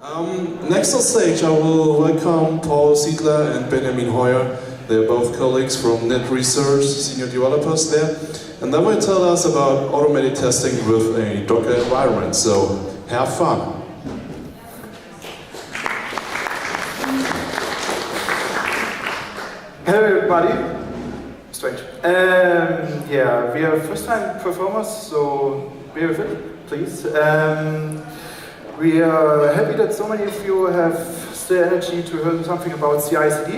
Next on stage I will welcome Paul Siedler and Benjamin Hoyer. They're both colleagues from Netresearch, senior developers there. And they will tell us about automated testing with a Docker environment, so have fun. Hello everybody. Strange. Yeah, we are first-time performers, so bear with it, please. We are happy that so many of you have still energy to hear something about CI/CD,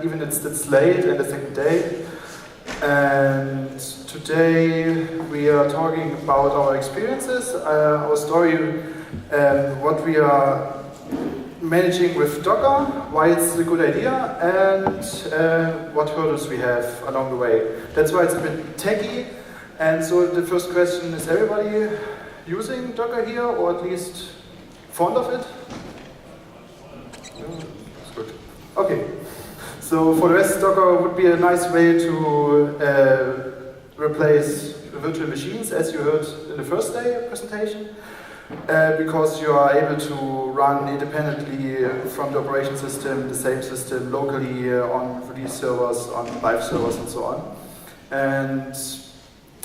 even if it's late and the second day. And today we are talking about our experiences, our story, what we are managing with Docker, why it's a good idea, and what hurdles we have along the way. That's why it's a bit techy. And so the first question is, everybody using Docker here, or at least fond of it? That's good. Okay. So for the rest, Docker would be a nice way to replace virtual machines, as you heard in the first day presentation, because you are able to run independently from the operation system, the same system, locally on release servers, on live servers, and so on. And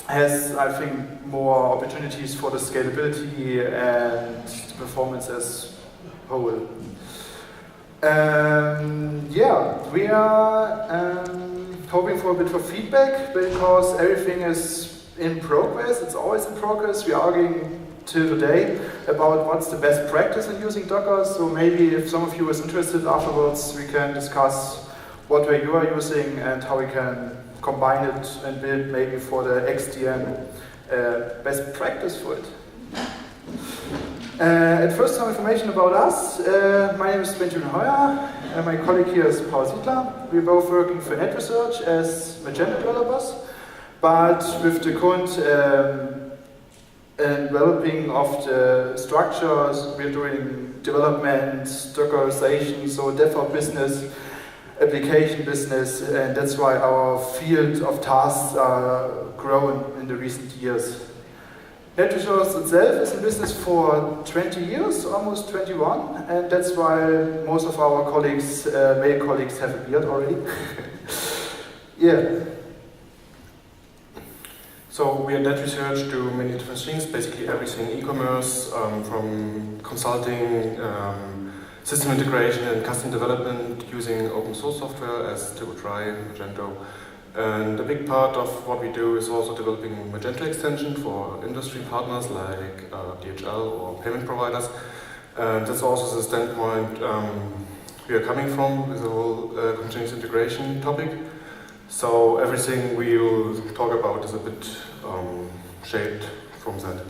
has, I think, more opportunities for the scalability and the performance as whole. Yeah, we are hoping for a bit of feedback because everything is in progress. It's always in progress. We are arguing till today about what's the best practice in using Docker. So maybe if some of you is interested afterwards, we can discuss what way you are using and how we can combine it and build maybe for the XDN best practice for it. At first, some information about us. My name is Benjamin Hoyer, and my colleague here is Paul Siedler. We're both working for Netresearch as Magento developers, but with the current developing of the structures, we're doing development, Dockerization, so DevOps business, application business, and that's why our field of tasks are grown in the recent years. Netresearch itself is in business for 20 years, almost 21, and that's why most of our colleagues, male colleagues, have a beard already. Yeah. So we at Netresearch do many different things, basically everything e-commerce, from consulting, system integration and custom development using open source software as GitlabCI, Magento. And a big part of what we do is also developing Magento extension for industry partners like DHL or payment providers. And that's also the standpoint we are coming from with the whole continuous integration topic. So everything we'll talk about is a bit shaped from that.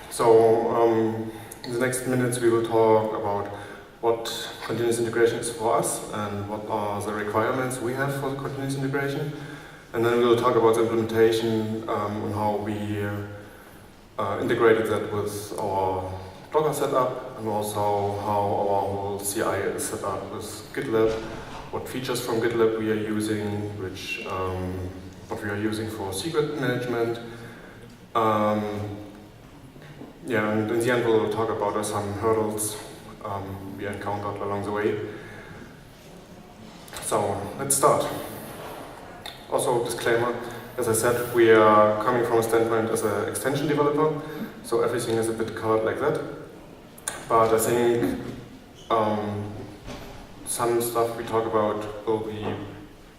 So in the next minutes we will talk about what continuous integration is for us and what are the requirements we have for the continuous integration. And then we will talk about the implementation and how we integrated that with our Docker setup and also how our whole CI is set up with GitLab, what features from GitLab we are using, what we are using for secret management. Yeah, and in the end we'll talk about some hurdles we encountered along the way. So let's start. Also, disclaimer, as I said, we are coming from a standpoint as an extension developer, so everything is a bit colored like that. But I think some stuff we talk about will be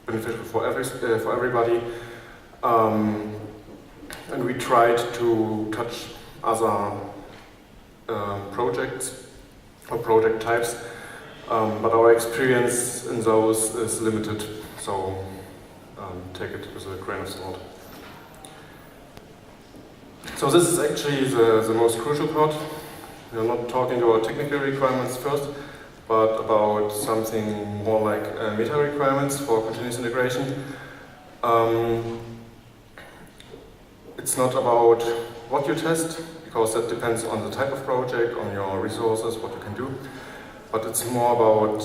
beneficial for everybody. And we tried to touch other projects or project types, but our experience in those is limited, so take it with a grain of salt. So this is actually the most crucial part. We are not talking about technical requirements first, but about something more like meta requirements for continuous integration. It's not about what you test, because that depends on the type of project, on your resources, what you can do. But it's more about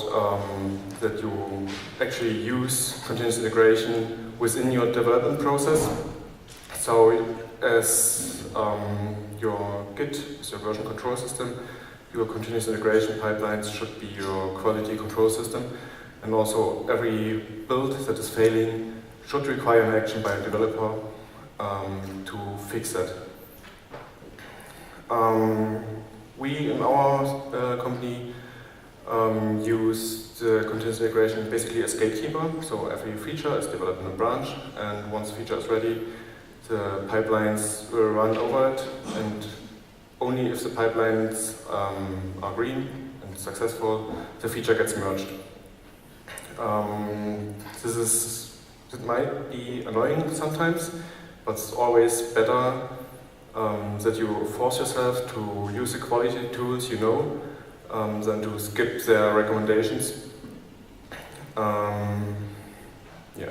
that you actually use continuous integration within your development process. So as your Git is your version control system. Your continuous integration pipelines should be your quality control system. And also every build that is failing should require an action by a developer to fix that. We in our company use the continuous integration basically as gatekeeper. So every feature is developed in a branch, and once the feature is ready, the pipelines will run over it, and only if the pipelines are green and successful, the feature gets merged. It might be annoying sometimes, but it's always better that you force yourself to use the quality tools you know than to skip their recommendations. Yeah.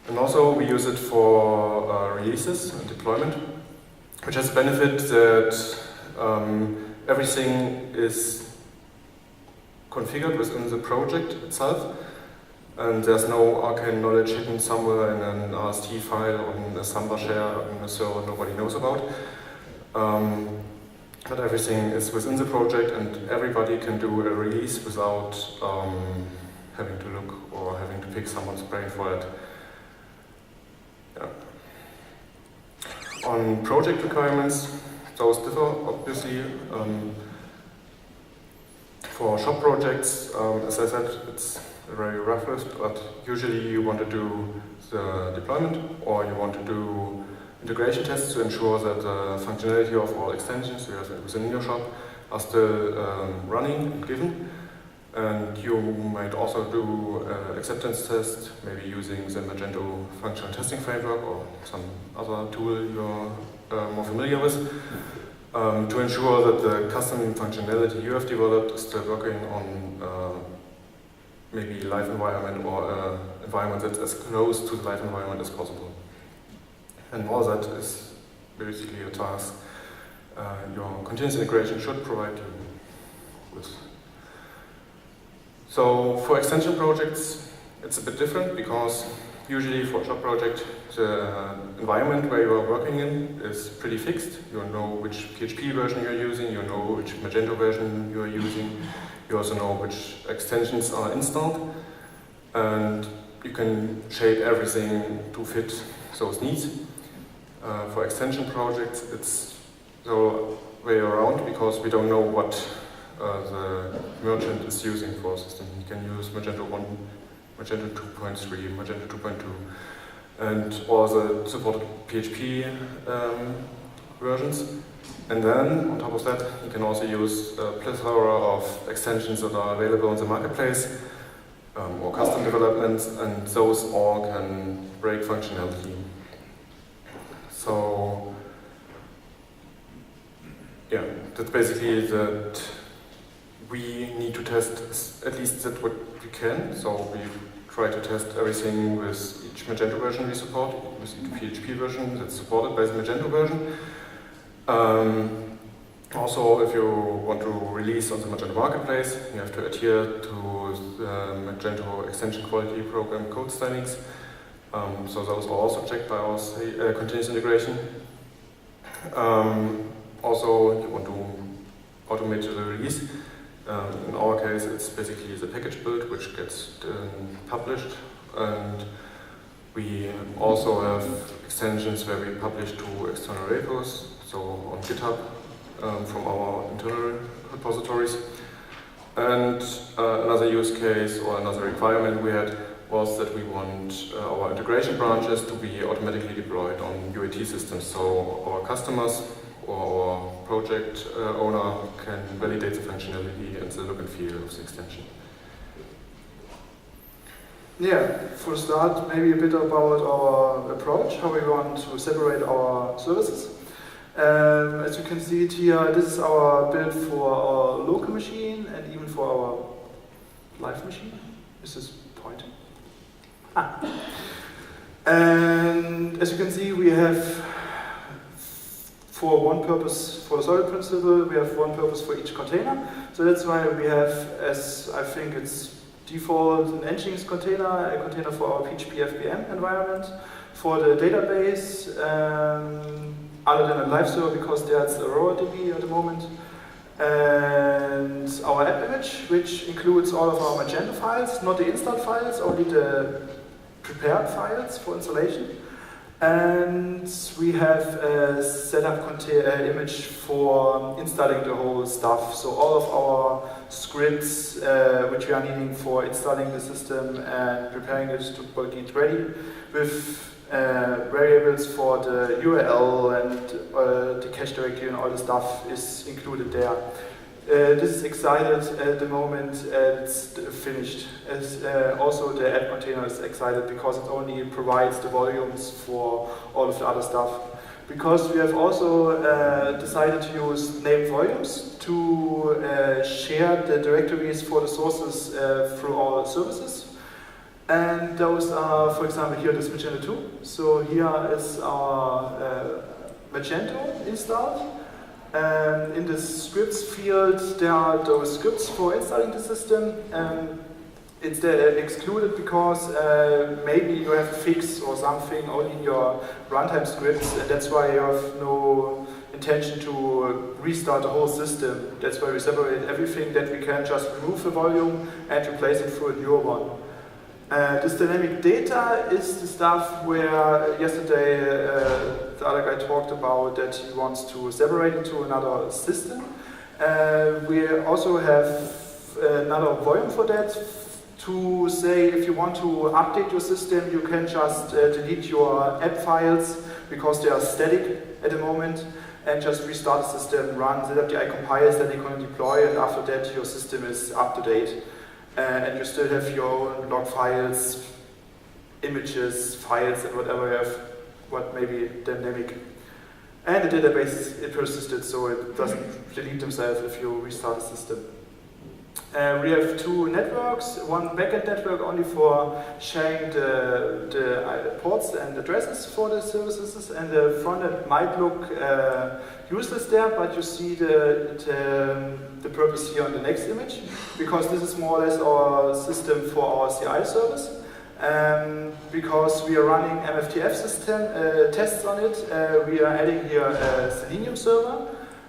And also we use it for releases and deployment, which has the benefit that everything is configured within the project itself, and there's no arcane knowledge hidden somewhere in an RST file or in a Samba share on a server nobody knows about. But everything is within the project, and everybody can do a release without having to look or having to pick someone's brain for it. Yeah. On project requirements, those differ obviously. For shop projects, as I said, it's a very rough list, but usually you want to do the deployment, or you want to do integration tests to ensure that the functionality of all extensions you have within your shop are still running and given. And you might also do acceptance tests, maybe using the Magento functional testing framework or some other tool you're more familiar with, to ensure that the custom functionality you have developed is still working on maybe live environment or environment that's as close to the live environment as possible. And all that is basically a task your continuous integration should provide you with. So for extension projects, it's a bit different, because usually for a shop project, the environment where you are working in is pretty fixed. You know which PHP version you're using, you know which Magento version you are using, you also know which extensions are installed, and you can shape everything to fit those needs. For extension projects, it's the way around, because we don't know what the merchant is using for a system. You can use Magento 1, Magento 2.3, Magento 2.2, and all the supported PHP versions. And then, on top of that, you can also use a plethora of extensions that are available in the marketplace, or custom developments, and those all can break functionality. So, yeah, that's basically that we need to test at least that what we can. So we try to test everything with each Magento version we support, with each PHP version that's supported by the Magento version. Also, if you want to release on the Magento marketplace, you have to adhere to the Magento extension quality program code standings. So those are also checked by our continuous integration. Also, you want to automate the release. In our case, it's basically the package build which gets published, and we also have extensions where we publish to external repos, so on GitHub from our internal repositories. And another use case or another requirement we had was that we want our integration branches to be automatically deployed on UAT systems, so our customers or our project owner can validate the functionality and the look and feel of the extension. Yeah, for a start, maybe a bit about our approach, how we want to separate our services. As you can see it here, this is our build for our local machine and even for our live machine. Is this pointing? And as you can see, we have for one purpose, for the solid principle, we have one purpose for each container. So that's why we have, as I think it's default, an Nginx container, a container for our PHP FBM environment. For the database, other than a live server because that's Aurora DB at the moment. And our app image, which includes all of our Magento files, not the installed files, only the prepared files for installation. And we have a setup image for installing the whole stuff. So all of our scripts, which we are needing for installing the system and preparing it to get ready, with variables for the URL and the cache directory and all the stuff is included there. This is excited at the moment, it's finished. Also the app container is excited because it only provides the volumes for all of the other stuff. Because we have also decided to use named volumes to share the directories for the sources through our services. And those are, for example, here this Magento 2. So here is our Magento installed. In the scripts field, there are those scripts for installing the system. It's excluded because maybe you have a fix or something only in your runtime scripts, and that's why you have no intention to restart the whole system. That's why we separate everything that we can just remove the volume and replace it through a newer one. This dynamic data is the stuff where yesterday the other guy talked about that he wants to separate it to another system. We also have another volume for that to say if you want to update your system, you can just delete your app files because they are static at the moment and just restart the system, run GitlabCI compiles that you can deploy, and after that your system is up to date. And you still have your own log files, images, files, and whatever you have, what may be dynamic. And the database is persisted, so it doesn't delete themselves if you restart the system. We have two networks, one backend network only for sharing the ports and addresses for the services, and the frontend might look useless there, but you see the purpose here on the next image, because this is more or less our system for our CI service. Because we are running MFTF system tests on it, we are adding here a Selenium server.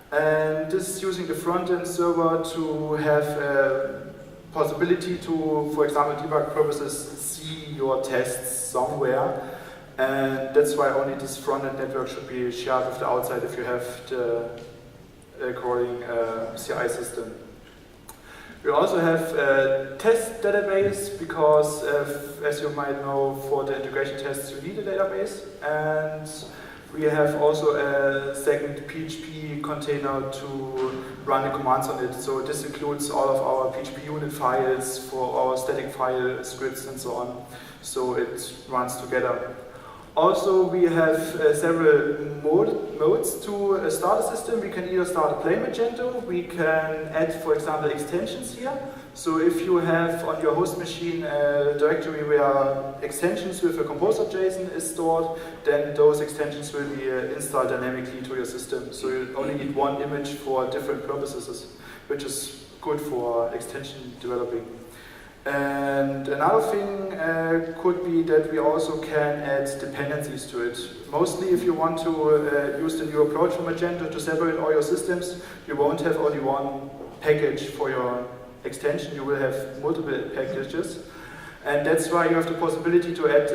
And this is using the front-end server to have a possibility to, for example, debug purposes, see your tests somewhere. And that's why only this front-end network should be shared with the outside if you have the crawling CI system. We also have a test database because, as you might know, for the integration tests you need a database. And we have also a second PHP container to run the commands on it. So this includes all of our PHP unit files for our static file scripts and so on. So it runs together. Also, we have several modes to start a system. We can either start a plain Magento. We can add, for example, extensions here. So if you have on your host machine a directory where extensions with a composer.json is stored, then those extensions will be installed dynamically to your system. So you only need one image for different purposes, which is good for extension developing. And another thing could be that we also can add dependencies to it. Mostly if you want to use the new approach from Magento to separate all your systems, you won't have only one package for your extension, you will have multiple packages. And that's why you have the possibility to add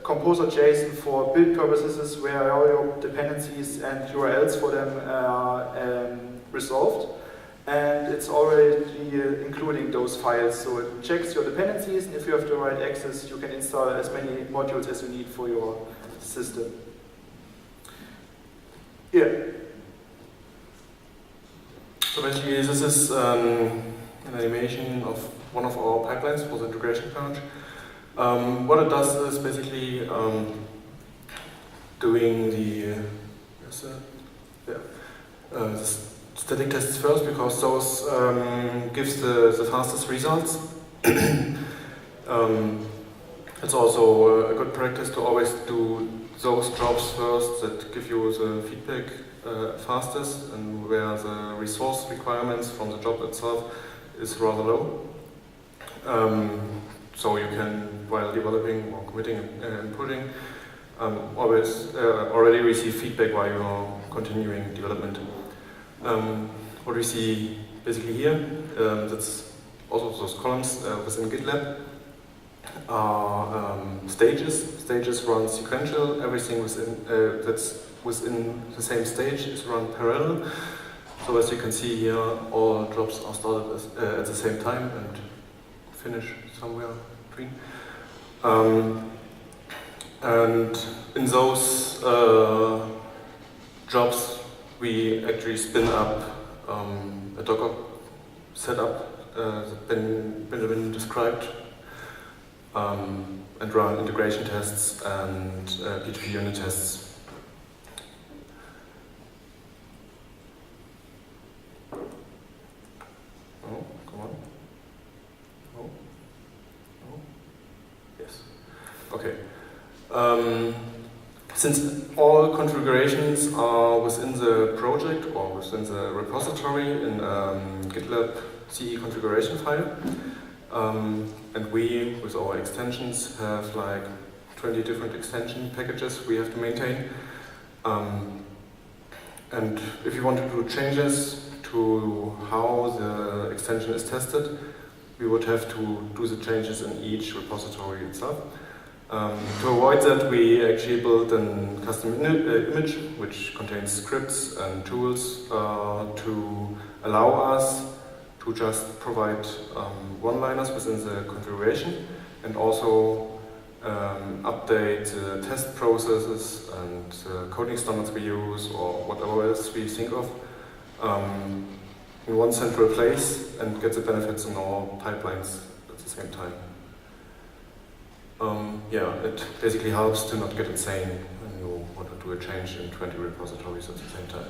composer.json for build purposes where all your dependencies and URLs for them are resolved. And it's already including those files, so it checks your dependencies, and if you have the right access, you can install as many modules as you need for your system. Yeah. So basically, this is an animation of one of our pipelines for the integration branch. What it does is basically doing the static tests first, because those gives the fastest results. It's also a good practice to always do those jobs first that give you the feedback fastest, and where the resource requirements from the job itself is rather low. So you can, while developing or committing and inputting, always already receive feedback while you're continuing development. What we see basically here, that's also those columns within GitLab are stages. Stages run sequential. Everything within that's within the same stage is run parallel. So as you can see here, all jobs are started at the same time and finish somewhere between. And in those jobs, we actually spin up a Docker setup that Benjamin described, and run integration tests and PHP unit tests. Oh, come on. Oh. Oh. Yes. Okay. Since all configurations are within the project or within the repository in GitlabCI configuration file, and we, with our extensions, have like 20 different extension packages we have to maintain. And if you want to do changes to how the extension is tested, we would have to do the changes in each repository itself. To avoid that, we actually built a custom image which contains scripts and tools to allow us to just provide one-liners within the configuration and also update the test processes and coding standards we use or whatever else we think of in one central place and get the benefits in all pipelines at the same time. Yeah, it basically helps to not get insane when you want to do a change in 20 repositories at the same time.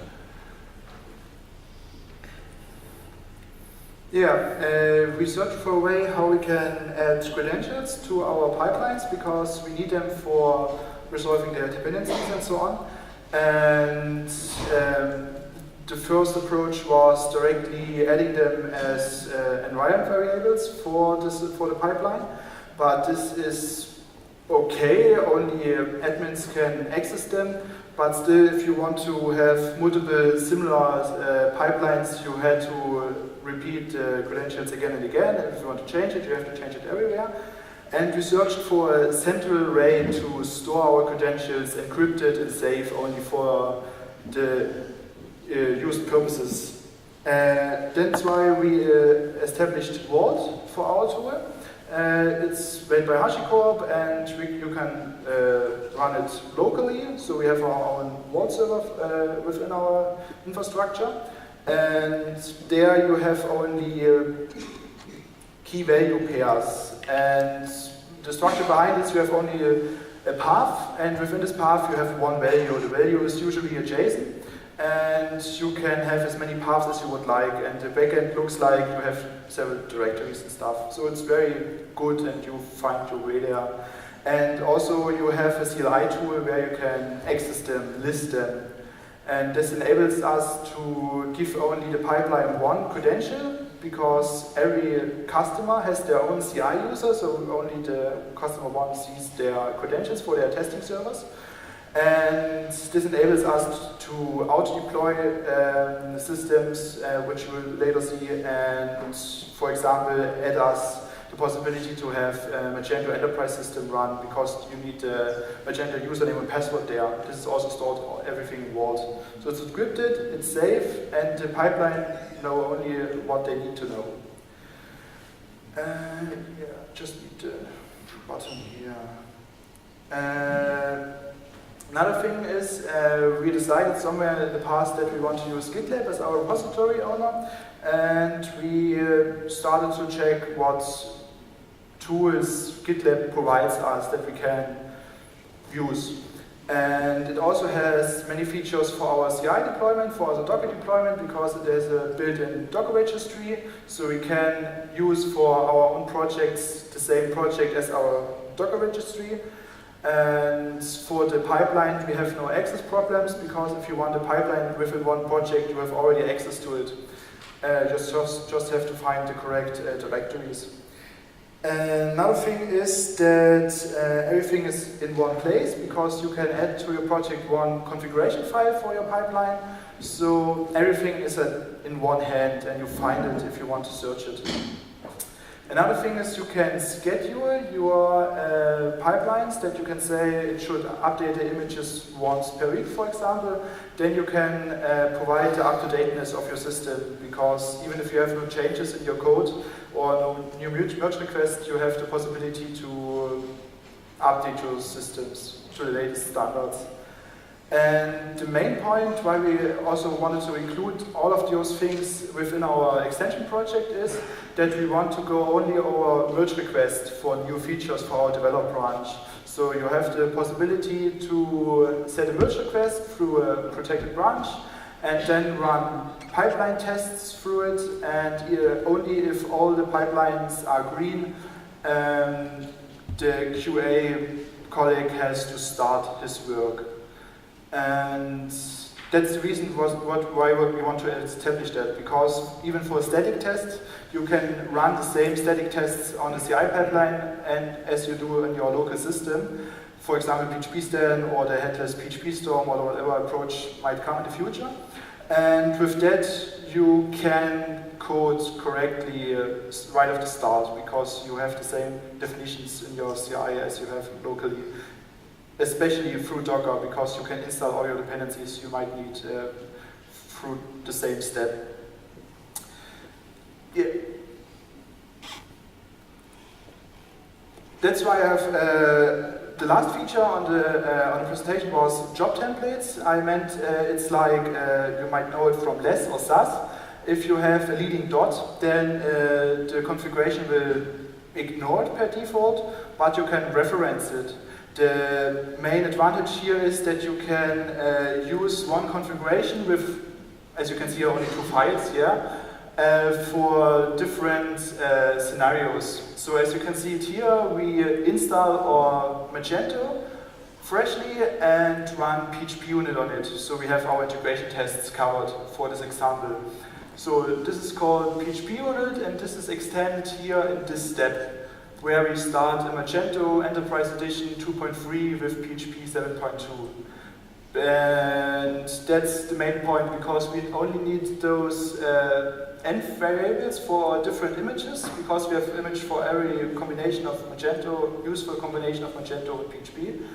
Yeah, we searched for a way how we can add credentials to our pipelines because we need them for resolving their dependencies and so on. And the first approach was directly adding them as environment variables for the pipeline. But this is okay, only admins can access them. But still, if you want to have multiple similar pipelines, you had to repeat credentials again and again. And if you want to change it, you have to change it everywhere. And we searched for a central way to store our credentials, encrypted and safe only for the used purposes. That's why we established Vault for our tool. It's made by Hashicorp and you can run it locally, so we have our own Vault server within our infrastructure, and there you have only key value pairs, and the structure behind this, you have only a path, and within this path you have one value. The value is usually a JSON, and you can have as many paths as you would like, and the backend looks like you have several directories and stuff. So it's very good and you find your way there. And also you have a CLI tool where you can access them, list them. And this enables us to give only the pipeline one credential because every customer has their own CI user, so only the customer one sees their credentials for their testing servers. And this enables us to auto-deploy systems, which we'll later see, and, for example, add us the possibility to have a Magento enterprise system run because you need a Magento username and password there. This is also stored everything in Vault. So it's encrypted, it's safe, and the pipeline know only what they need to know. Yeah, just need the button here. Another thing is we decided somewhere in the past that we want to use GitLab as our repository owner, and we started to check what tools GitLab provides us that we can use. And it also has many features for our CI deployment, for our Docker deployment, because it has a built-in Docker registry, so we can use for our own projects the same project as our Docker registry. And for the pipeline, we have no access problems because if you want a pipeline within one project, you have already access to it. Just have to find the correct directories. Another thing is that everything is in one place, because you can add to your project one configuration file for your pipeline. So everything is in one hand, and you find it if you want to search it. Another thing is you can schedule your pipelines, that you can say it should update the images once per week, for example. Then you can provide the up-to-dateness of your system, because even if you have no changes in your code or no new merge requests, you have the possibility to update your systems to the latest standards. And the main point why we also wanted to include all of those things within our extension project is that we want to go only over merge requests for new features for our develop branch. So you have the possibility to set a merge request through a protected branch and then run pipeline tests through it, and only if all the pipelines are green, the QA colleague has to start his work. And that's the reason why we want to establish that, because even for a static test, you can run the same static tests on the CI pipeline and as you do in your local system. For example, PHP Stan or the headless PHP Storm or whatever approach might come in the future. And with that, you can code correctly right off the start, because you have the same definitions in your CI as you have locally. Especially through Docker, because you can install all your dependencies you might need through the same step. Yeah. That's why I have the last feature on the presentation was job templates. I meant it's like you might know it from less or SAS. If you have a leading dot, then the configuration will ignore it per default, but you can reference it. The main advantage here is that you can use one configuration with, as you can see, only 2 files here for different scenarios. So as you can see it here, we install our Magento freshly and run PHP unit on it. So we have our integration tests covered for this example. So this is called PHP unit, and this is extended here in this step, where we start a Magento Enterprise Edition 2.3 with PHP 7.2. And that's the main point, because we only need those env variables for different images, because we have image for every combination of Magento, useful combination of Magento and PHP.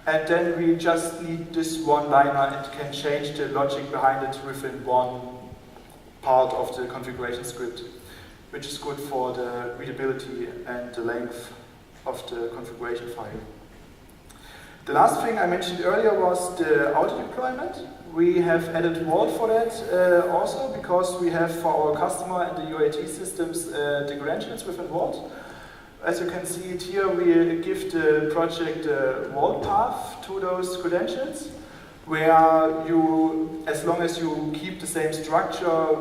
And then we just need this one-liner and can change the logic behind it within one part of the configuration script, which is good for the readability and the length of the configuration file. The last thing I mentioned earlier was the auto deployment. We have added Vault for that also, because we have for our customer and the UAT systems the credentials within Vault. As you can see it here, we give the project a Vault path to those credentials, where you, as long as you keep the same structure,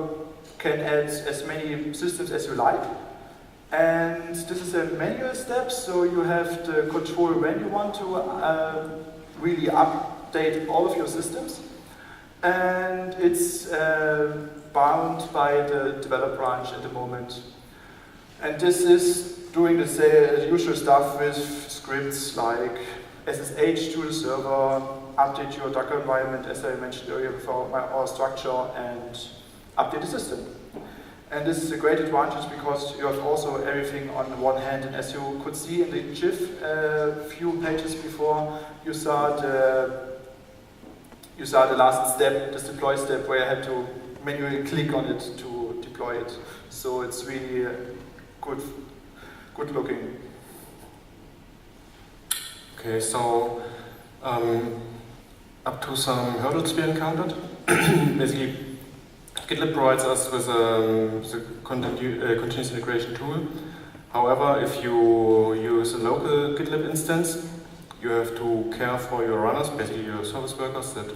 can add as many systems as you like. And this is a manual step, so you have the control when you want to really update all of your systems. And it's bound by the develop branch at the moment. And this is doing the usual stuff with scripts like SSH to the server, update your Docker environment, as I mentioned earlier, with our structure, and update the system. And this is a great advantage, because you have also everything on one hand. And as you could see in the GIF few pages before, you saw the last step, this deploy step, where I had to manually click on it to deploy it. So it's really good looking. Okay, so up to some hurdles we encountered. Basically, GitLab provides us with a continuous integration tool. However, if you use a local GitLab instance, you have to care for your runners, basically your service workers that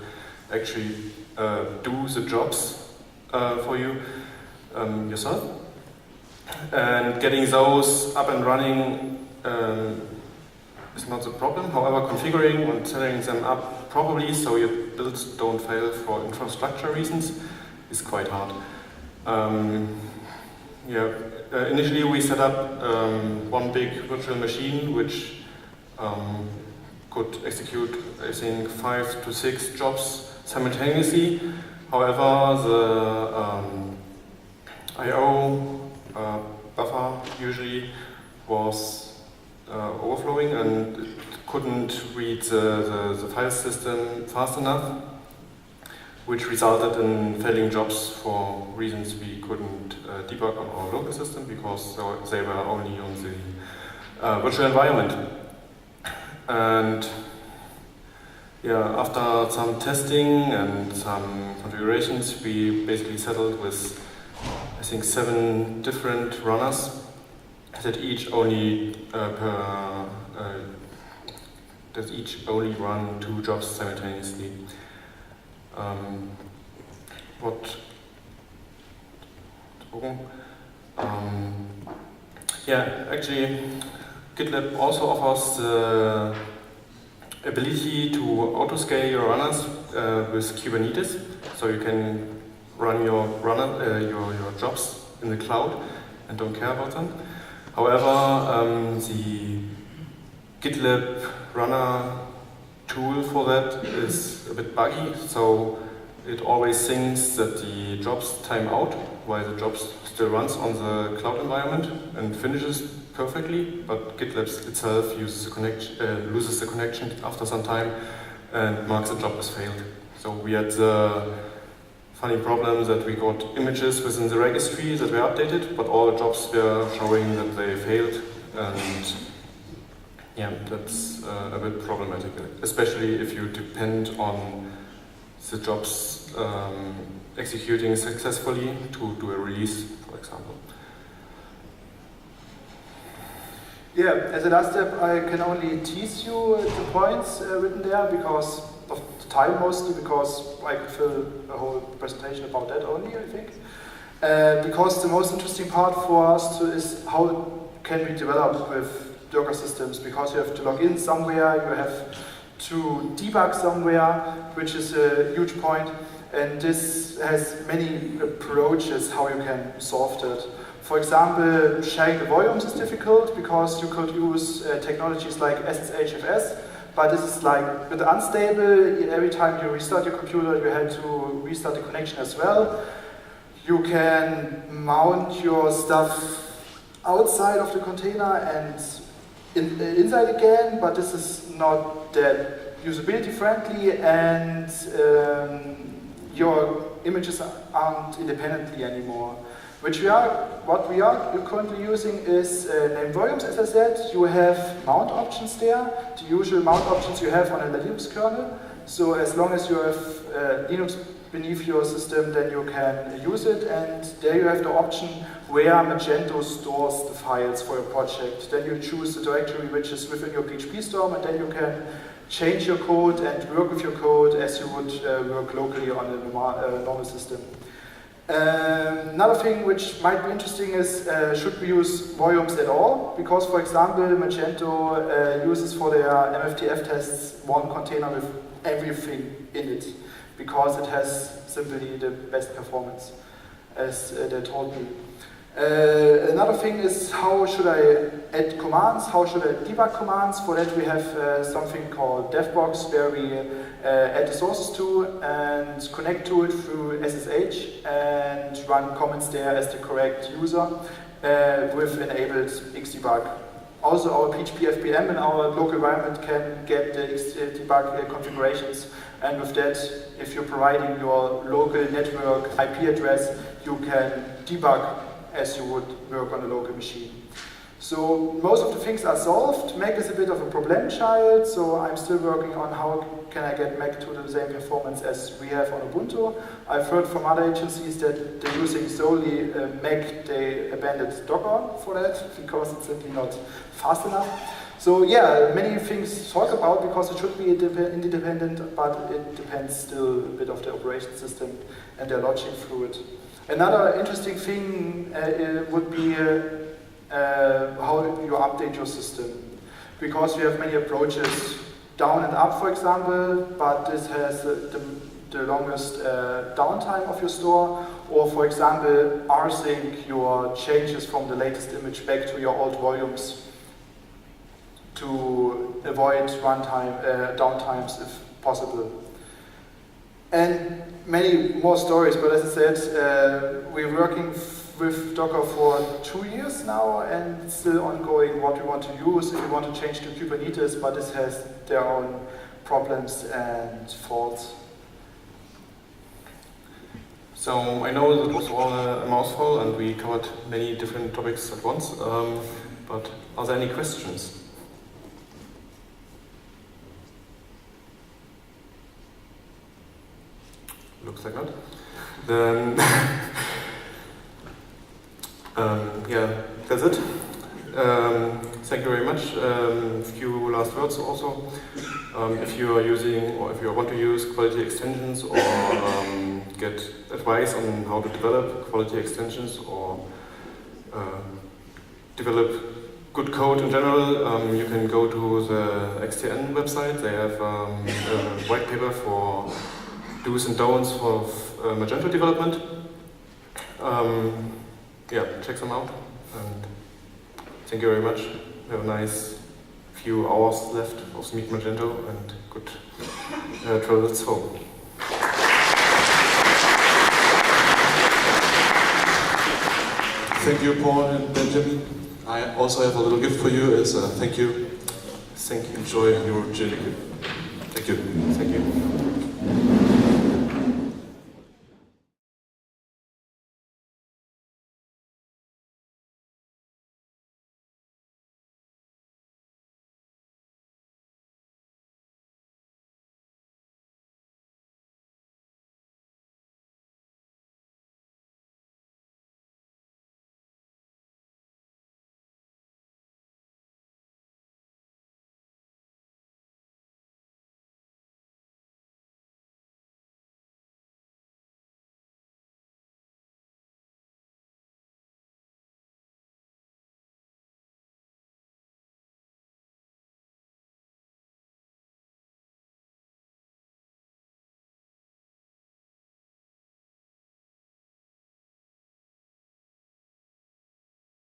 actually do the jobs for you yourself. And getting those up and running is not the problem. However, configuring and setting them up properly so your builds don't fail for infrastructure reasons is quite hard. Yeah, initially we set up one big virtual machine which could execute, I think, 5 to 6 jobs simultaneously. However, the I/O buffer usually was overflowing and it couldn't read the file system fast enough, which resulted in failing jobs for reasons we couldn't debug on our local system because they were only on the virtual environment. And yeah, after some testing and some configurations, we basically settled with, I think, 7 different runners that each only run 2 jobs simultaneously. Yeah, actually, GitLab also offers the ability to auto-scale your runners with Kubernetes, so you can run your jobs in the cloud and don't care about them. However, the GitLab runner tool for that is a bit buggy, so it always thinks that the jobs time out while the job still runs on the cloud environment and finishes perfectly, but GitLab itself loses the connection after some time and marks the job as failed. So we had the funny problem that we got images within the registry that were updated, but all the jobs were showing that they failed, and yeah, that's a bit problematic, especially if you depend on the jobs executing successfully to do a release, for example. Yeah, as a last step, I can only tease you the points written there because of the time mostly, because I could fill a whole presentation about that only, I think. Because the most interesting part for us is how can we develop with Docker systems, because you have to log in somewhere, you have to debug somewhere, which is a huge point, and this has many approaches how you can solve that. For example, sharing the volumes is difficult because you could use technologies like SSHFS, but this is like a bit unstable. Every time you restart your computer, you have to restart the connection as well. You can mount your stuff outside of the container and inside again, but this is not that usability friendly, and your images aren't independently anymore. What we are currently using is named volumes, as I said. You have mount options there, the usual mount options you have on a Linux kernel. So as long as you have Linux beneath your system, then you can use it, and there you have the option where Magento stores the files for your project. Then you choose the directory which is within your PHP storm, and then you can change your code and work with your code as you would work locally on a normal system. Another thing which might be interesting is should we use volumes at all? Because, for example, Magento uses for their MFTF tests one container with everything in it, because it has simply the best performance, as they told me. Another thing is, how should I add commands? How should I debug commands? For that we have something called DevBox, where we add the sources to and connect to it through SSH and run comments there as the correct user with enabled Xdebug. Also, our PHP FPM in our local environment can get the Xdebug configurations, and with that, if you're providing your local network IP address, you can debug as you would work on a local machine. So most of the things are solved. Mac is a bit of a problem child, so I'm still working on how can I get Mac to the same performance as we have on Ubuntu. I've heard from other agencies that they're using solely Mac, they abandoned Docker for that because it's simply not fast enough. So yeah, many things to talk about because it should be independent, but it depends still a bit of the operation system and their logic through it. Another interesting thing would be how you update your system, because we have many approaches, down and up, for example, but this has the longest downtime of your store, or for example, rsync your changes from the latest image back to your old volumes to avoid runtime downtimes if possible. And many more stories, but as I said, we're working with Docker for 2 years now and still ongoing what we want to use if we want to change to Kubernetes, but this has their own problems and faults. So I know that was all a mouthful and we covered many different topics at once, but are there any questions? Looks like not. Then, yeah, that's it. Thank you very much. A few last words also. If you are using or if you want to use quality extensions or get advice on how to develop quality extensions or develop good code in general, you can go to the XTN website. They have a white paper for do's and don'ts for Magento development. Yeah, check them out. And thank you very much. We have a nice few hours left of Meet Magento and good travels home. Thank you, Paul and Benjamin. I also have a little gift for you as a thank you. Thank you. Enjoy your journey. Thank you. Thank you.